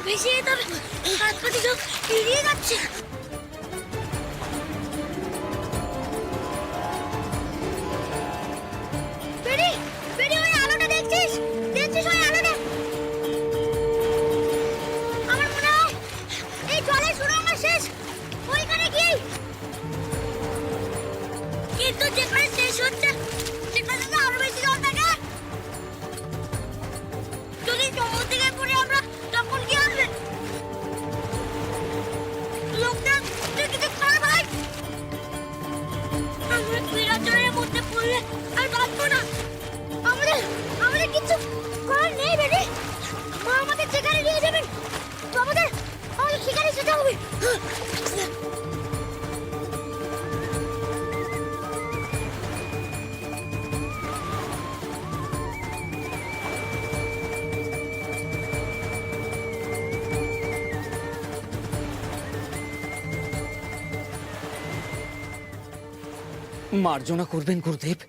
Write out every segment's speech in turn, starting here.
ভেসে যেতে হবে। হাত পাটি সব এড়িয়ে যাচ্ছে। বেরি, বেরি, ওই আলোটা দেখছিস? দেখছিস ওই আলোটা? আমার মনে হয় এই জলের সুড়ঙ্গ শেষ ওইখানে গিয়ে, কিন্তু যেখানে শেষ হচ্ছে সেখানে তো আরো বেশি জল থাকে। যদি জঙ্গল থেকে পড়ে আমরা তখন কি হবে? লোকটা তুই কিছু কর ভাই। আমরা বিরাজনের মধ্যে পড়লে আর বাঁচবো না। আমাদের আমাদের কিছু করার নেই বেরি। মা আমাদের যেখানে নিয়ে যাবেন তো আমাদের সেখানে যেতে হবে। মার্জনা করবেন গুরুদেব।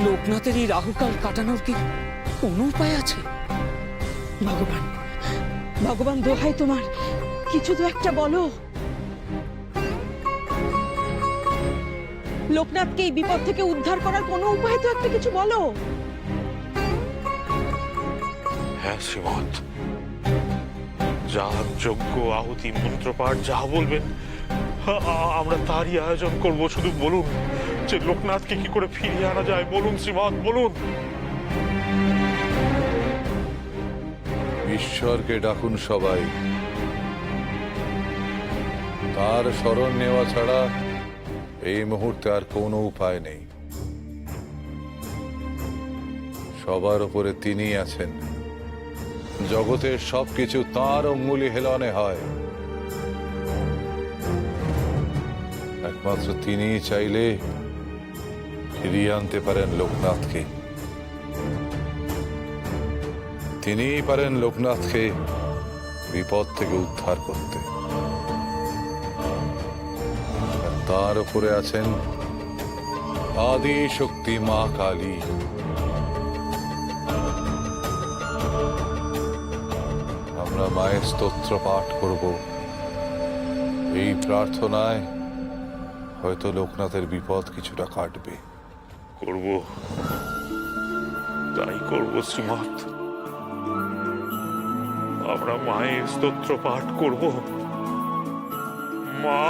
লোকনাথের এই রাহুকাল কাটানোর কি কোনো উপায় আছে? ভগবান, ভগবান, দোহাই তোমার, কিছু তো একটা বলো। লোকনাথকে এই বিপদ থেকে উদ্ধার করার কোনো উপায় তো একটা কিছু বলো। হ্যাঁ শ্রীমৎ, যা যজ্ঞ আহুতি মন্ত্রপাঠ যা বলবেন আমরা তারই আয়োজন করব। শুধু বলুন যে লোকনাথকে কি করে ফিরিয়ে আনা যায়। বলুন শ্রীমৎ, বলুন। ঈশ্বরকে ডাকুন সবাই। তার শরণ নেওয়া ছাড়া এই মুহূর্তে আর কোনো উপায় নেই। সবার উপরে তিনি আছেন। জগতের সবকিছু তার অঙ্গুলি হেলনে হয়। একমাত্র তিনি চাইলে ফিরিয়ে আনতে পারেন লোকনাথকে। তিনিই পারেন লোকনাথকে বিপদ থেকে উদ্ধার করতে। তার উপরে আছেন আদি শক্তি মা কালী। আমরা মায়ের স্তোত্র পাঠ করব। এই প্রার্থনায় হয়তো লোকনাথের বিপদ কিছুটা কাটবে। করব, তাই করব শ্রীমৎ। আমরা মায়ের স্তোত্র পাঠ করব। মা,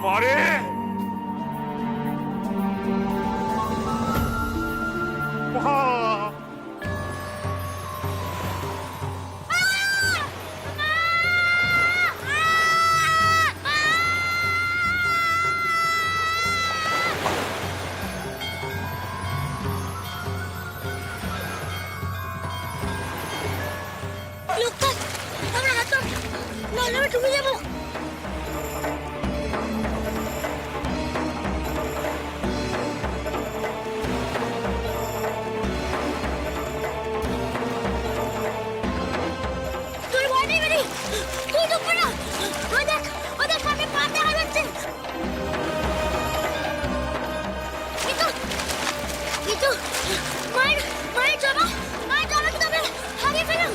মারে, মা, লোকনাথ, আমরা হাত নাহলে আমরা ডুবে যাবো। তুই ভয় নেই বেরি, তুই ডুববে না। ওদের সামনে পা দেখা যাচ্ছে। কিন্তু মায়ের জমা কিন্তু আমরা হারিয়ে ফেলাম।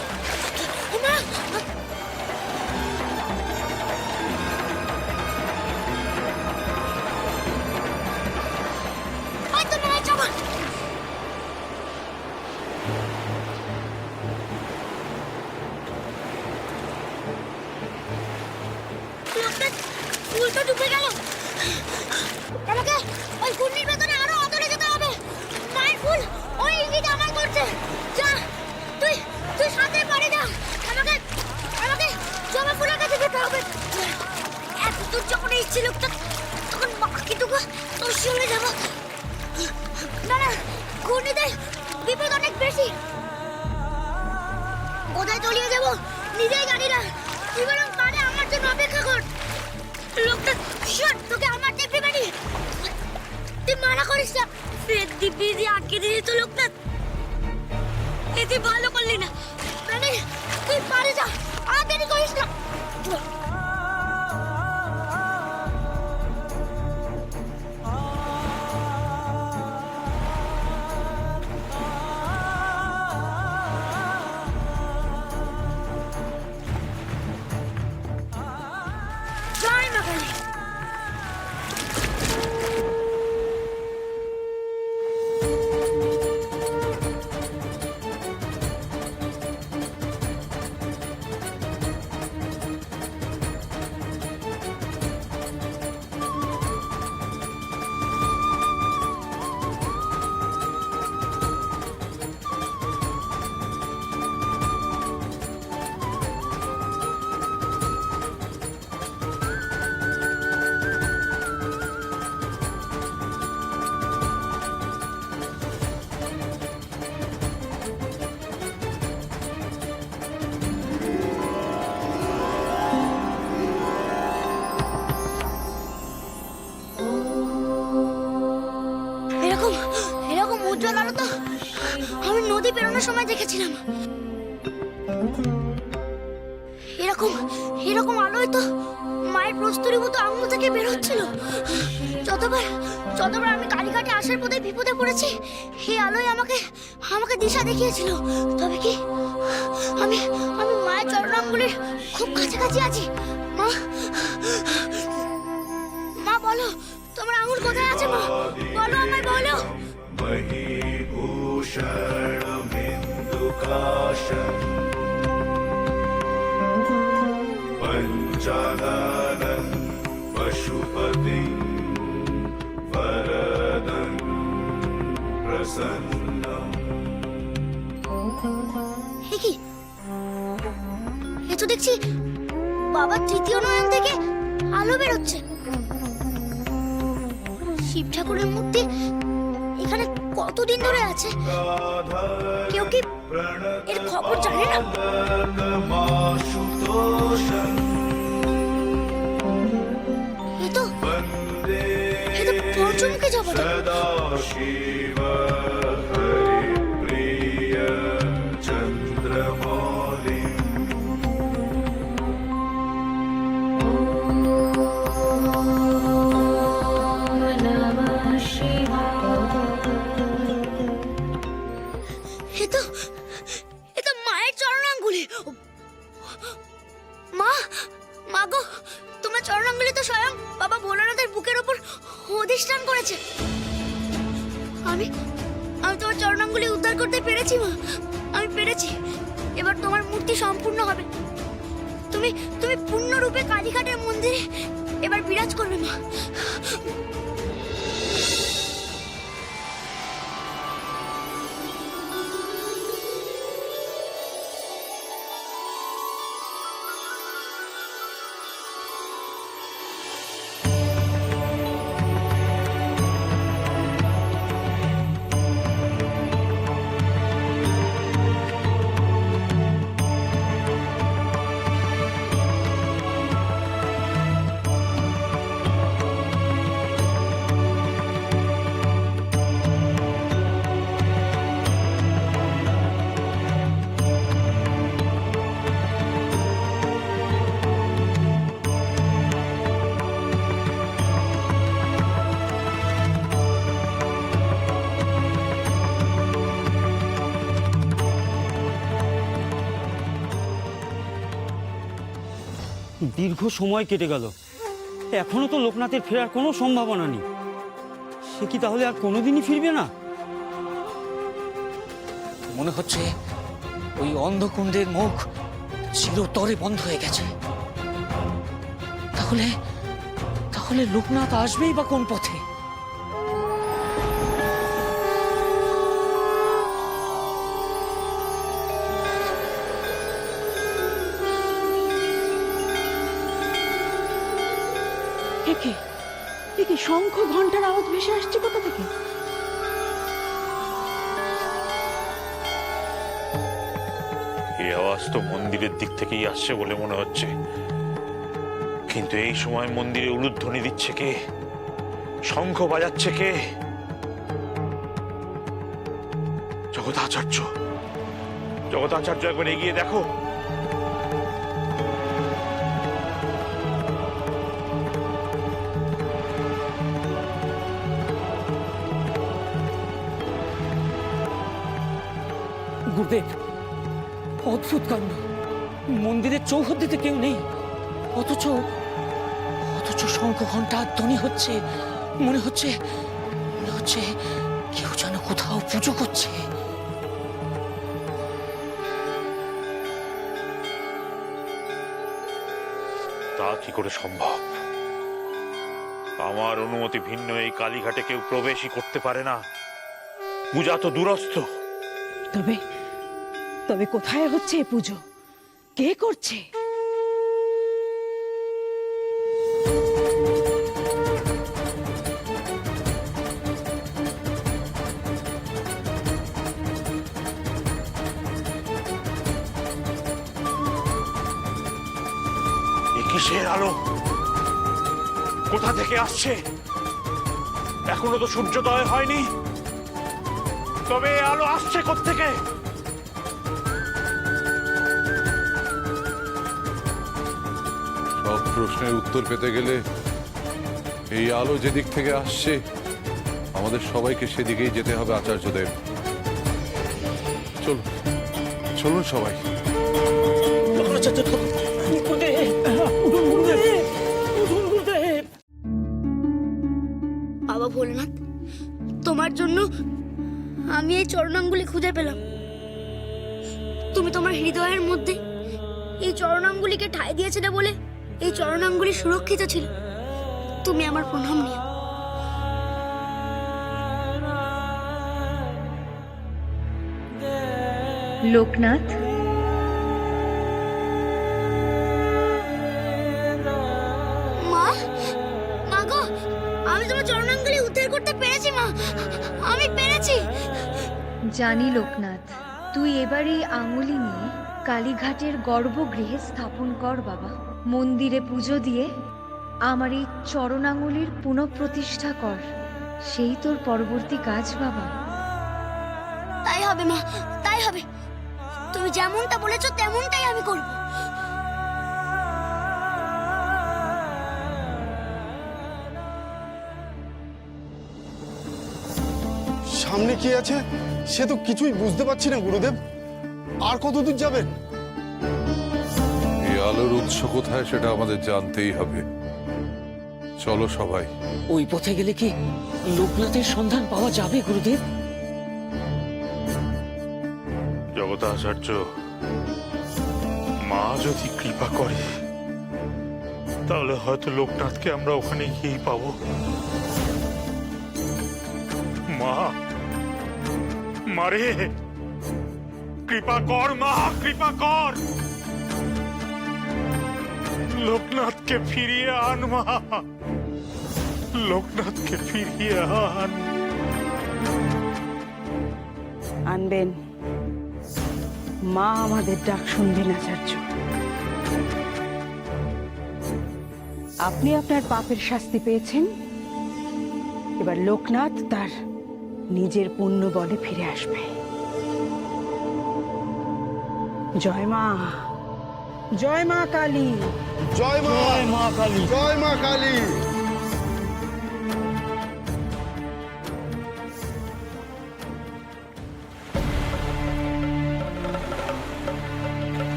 ফুলটা ডুবে গেল। আমাকে ওই ঘূর্ণির ভেতরে আরো অদূরে যেতে হবে। মায়ের ফুল ওই ইঙ্গিত আমার করছে। যা, তুই সাথে পারে যা। আমাকে জবা ফুলের কাছে যেতে হবে। এত দূর যখন এসেছি লোকটা, তখন বাকিটুকু তোর সঙ্গে যাব। না, ঘূর্ণিতে বিপদ অনেক বেশি। কোথায় তলিয়ে যাব নিজেই জানি না। তুই বরং পারে আমার জন্য অপেক্ষা কর। লোকটা তোকে আমার দেখতে পারি। তুই মানা করিস না। ফের দিব্যি দিয়ে আটকে দিলি তো লোকনাথ। এতে ভালো করলি না। মানে তুই পারে যা, আর দেরি করিস না। রেখেছিলাম। এরকম এরকম আলোয় তো মায়ের প্রস্তুরীভূত আঙুল থেকে বেরোচ্ছিল। যতবার আমি কালীঘাটে আসার পথে বিপদে পড়েছি, এই আলোয় আমাকে আমাকে দিশা দেখিয়েছিল। তবে কি আমি আমি মায়ের চরণাঙ্গুলির খুব কাছাকাছি আছি? মা, মা বলো, তোমার আঙুল কোথায় আছে? মা বলো, আমায় বলো। पंचाननं पशुपतिं वरदं प्रसन्नम्। কি এ তো দেখছি বাবার তৃতীয় নয়ন থেকে আলো বেরোচ্ছে। শিব ঠাকুরের মূর্তি এখানে কতদিন ধরে আছে? কেউ কি এর খবর জানে না? এ তো পঞ্চমুখী জগৎ। शिव हरिप्रिय चन्द्रमौलि। এ তো মায়ের চরণাঙ্গুলি। মা, মা গো, তোমার চরণাঙ্গুলি তো স্বয়ং বাবা ভোলানাথের বুকের ওপর অধিষ্ঠান করেছে। আমি তোমার চরণাঙ্গুলি উদ্ধার করতে পেরেছি মা, আমি পেরেছি। এবার তোমার মূর্তি সম্পূর্ণ হবে। তুমি তুমি পূর্ণরূপে কালীঘাটের মন্দিরে এবার বিরাজ করবে মা। দীর্ঘ সময় কেটে গেল, এখনো তো লোকনাথের ফেরার কোনো সম্ভাবনা নেই। সে কি তাহলে আর কোনোদিনই ফিরবে না? মনে হচ্ছে ওই অন্ধকুণ্ডের মুখ চিরতরে বন্ধ হয়ে গেছে। তাহলে তাহলে লোকনাথ আসবেই বা কোন পথে? একে শঙ্খ ঘন্টার আওয়াজ ভেসে আসছে কোথা থেকে? এই আওয়াজ তো মন্দিরের দিক থেকেই আসছে বলে মনে হচ্ছে, কিন্তু এই সময় মন্দিরে উলুধ্বনি দিচ্ছে কে? শঙ্খ বাজাচ্ছে কে? জগদাচার্য। জগদাচার্য, একবার এগিয়ে দেখো। গুরুদেব, অদ্ভুত কাণ্ড। মন্দিরের চৌহদ্দিতে কেউ নেই, অথচ অথচ শঙ্খ ঘন্টা ধ্বনি হচ্ছে। মনে হচ্ছে কেউ যেন কোথাও পুজো করছে। তা কি করে সম্ভব? আমার অনুমতি ভিন্ন এই কালীঘাটে কেউ প্রবেশই করতে পারে না। পূজা তো দূরস্থ। তবে কোথায় হচ্ছে এ পুজো? কে করছে? কিসের আলো? কোথা থেকে আসছে? এখনো তো সূর্যোদয় হয়নি, তবে আলো আসছে কোত্থেকে? প্রশ্নের উত্তর পেতে গেলে এই আলো যেদিক থেকে আসছে আমাদের সবাইকে সেদিকেই যেতে হবে আচার্যদেব। চলুন চলুন সবাই। বাবা ভোলেনাথ, তোমার জন্য আমি এই চরণাঙ্গুলি খুঁজে পেলাম। তুমি তোমার হৃদয়ের মধ্যে এই চরণাঙ্গুলিকে ঠাঁই দিয়েছিলে বলে এই চরণাঙ্গুলি সুরক্ষিত ছিল। তুমি আমার প্রণাম নিও। লোকনাথ, মা, মা গো, আমি তোমার চরণাঙ্গুলি উদ্ধার করতে পেরেছি মা, আমি পেরেছি। জানি লোকনাথ, তুই এবার এই আঙুলি নিয়ে কালীঘাটের গর্ভগৃহে স্থাপন কর বাবা। মন্দিরে পুজো দিয়ে আমার এই চরণাঙ্গুলির পুনঃপ্রতিষ্ঠা কর, সেই তোর পরবর্তী কাজ বাবা। তাই হবে মা, তাই হবে। তুমি যেমনটা বলেছো তেমনটাই আমি করব। সামনে কি আছে সে তো কিছুই বুঝতে পারছি না গুরুদেব। আর কত দূর যাবেন? এই আলোর উৎস কোথায় সেটা আমাদের জানতেই হবে। চলো সবাই। ওই পথে গেলে কি লোকনাথের সন্ধান পাওয়া যাবে গুরুদেব? জগতাচার্য, মা যদি কৃপা করে তাহলে হয়তো লোকনাথকে আমরা ওখানে গিয়েই পাবো। মা, মারে কৃপা কর মা, কৃপা কর। লোকনাথকে ফিরিয়ে আন মা, লোকনাথকে ফিরিয়ে আন। আনবেন, মা আমাদের ডাক শুনবেন আচার্য। আপনি আপনার পাপের শাস্তি পেয়েছেন, এবার লোকনাথ তার নিজের পুণ্য বলে ফিরে আসবে। জয় মা, জয় মা কালী। জয় মা, মা কালী। জয় মা কালী।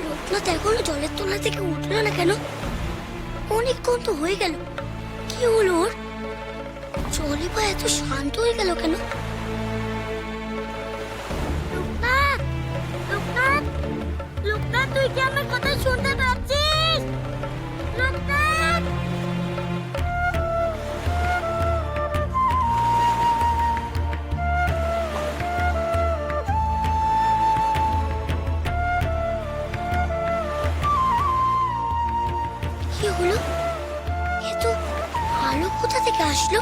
লোকনাথ এখনো জলের তলা থেকে উঠলো না কেন? অনেকক্ষণ তো হয়ে গেল। কি হলো ওর? জলে বা এত শান্ত হয়ে গেল কেন? লোকনাথ, লোকনাথ, লোকনাথ, তুই কি আমার কথা শুনতে পাচ্ছিস? লোকনাথ! কি হলো? এ তো আলো কোথা থেকে আসলো?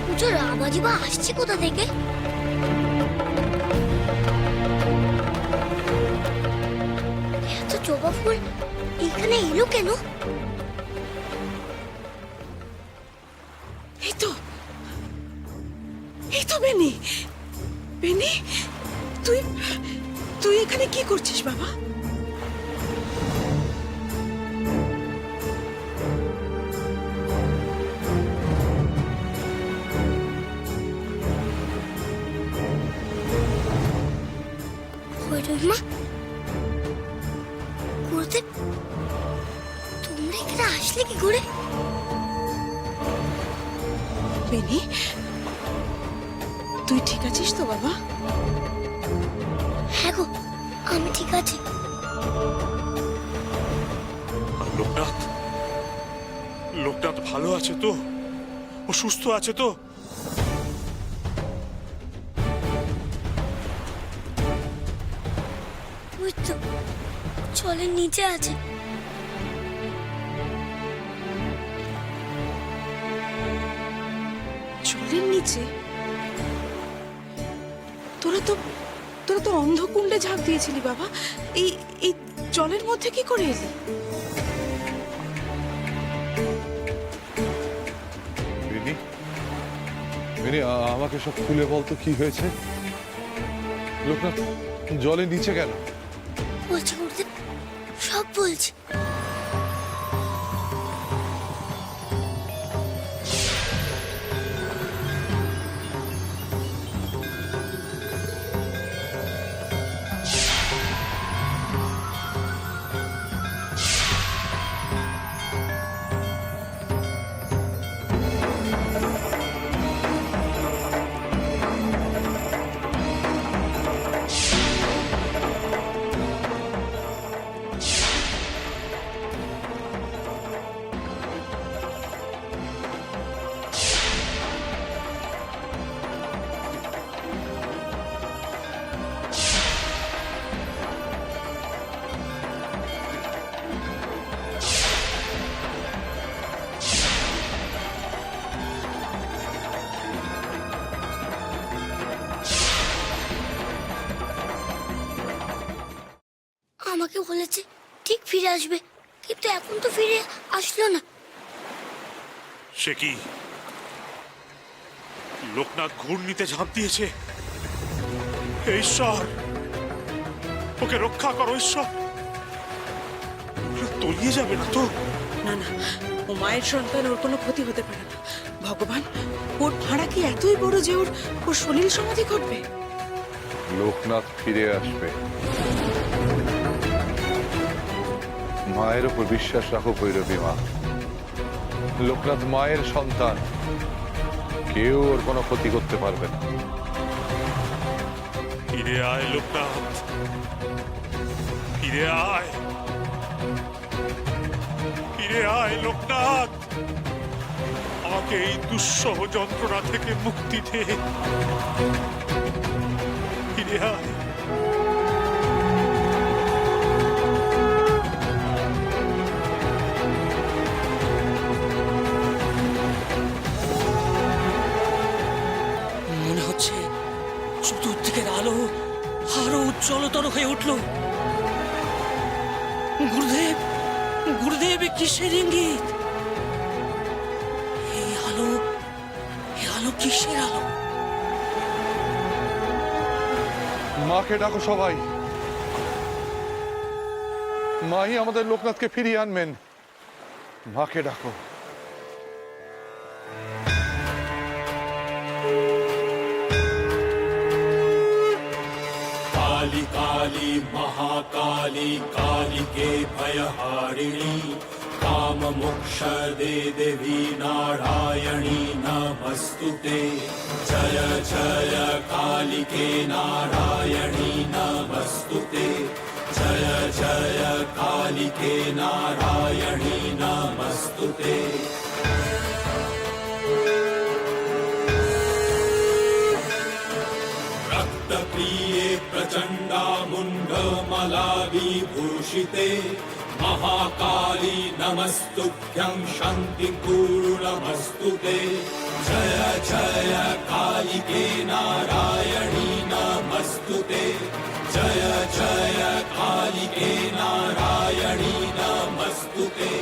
পুজোর আওয়াজই বা আসছে কোথা থেকে? এত জবা ফুল এখানে এলো কেন? এই তো, এই তো বেনি। বেনি, তুই তুই এখানে কি করছিস বাবা? মা, গুরুদেব, তোমরা এখানে আসলে কি করে? বেনি, তুই ঠিক আছিস তো বাবা? হ্যাঁ গো, আমি ঠিক আছি। আর লোকনাথ, লোকনাথ ভালো আছে তো? ও সুস্থ আছে তো? ওই তো জলের নিচে আছে। জলের নিচে? তোরা তো অন্ধকুণ্ডে ঝাঁপ দিয়েছিলি বাবা, এই এই জলের মধ্যে কি করে এলি? দিদি, মিনি আমাকে সব খুলে বলতো কি হয়েছে? লোকনাথ জলে নিচে কেন? বলছি গুরুদেব, সব বলছি। আমাকে বলেছে ঠিক ফিরে আসবে, কিন্তু এখন তো ফিরে আসলো না। সে কি? লোকনাথ ঘূর্ণিতে ঝাঁপ দিয়েছে। হে ঈশ্বর, ওকে রক্ষা করো ঈশ্বর। তলিয়ে যাবে না তো? না না, ও মায়ের সন্তান, ওর কোনো ক্ষতি হতে পারে না। ভগবান, ওর ভাড়া কি এতই বড় যে ওর সলিল সমাধি ঘটবে? লোকনাথ ফিরে আসবে। মায়ের উপর বিশ্বাস রাখো ভৈরবী মা। লোকনাথ মায়ের সন্তান, কেউ ওর কোনো ক্ষতি করতে পারবে না। ফিরে আয় লোকনাথ, ফিরে আয়, ফিরে আয় লোকনাথ। আমাকে এই দুঃসহ যন্ত্রণা থেকে মুক্তি দে। ফিরে আয়। মনে হচ্ছে চতুর্দিকের আলো আরো উজ্জ্বলতর হয়ে উঠল। গুরুদেব, গুরুদেব, এ কিসের ইঙ্গিত? এই আলো কিসের আলো? মাকে ডাকো সবাই। মাই আমাদের লোকনাথকে ফিরিয়ে আনবেন। মাকে ডাকো। काली काली महाकाली कालिके भयहारिणी काम मोक्ष दे देवी नारायणी नमस्तुते। जय जय कालिके नारायणी नमस्तुते। जय जय कालिके नारायणी नमस्तुते। रक्तप्रिये प्रचण्डा मुण्डमलाविभूषिते महाकाली नमस्तुभ्यं शान्तिं कुरु नमस्तुते। जय जय कालिके नारायणी नमस्तुते। जय जय कालिके नारायणी नमस्तुते।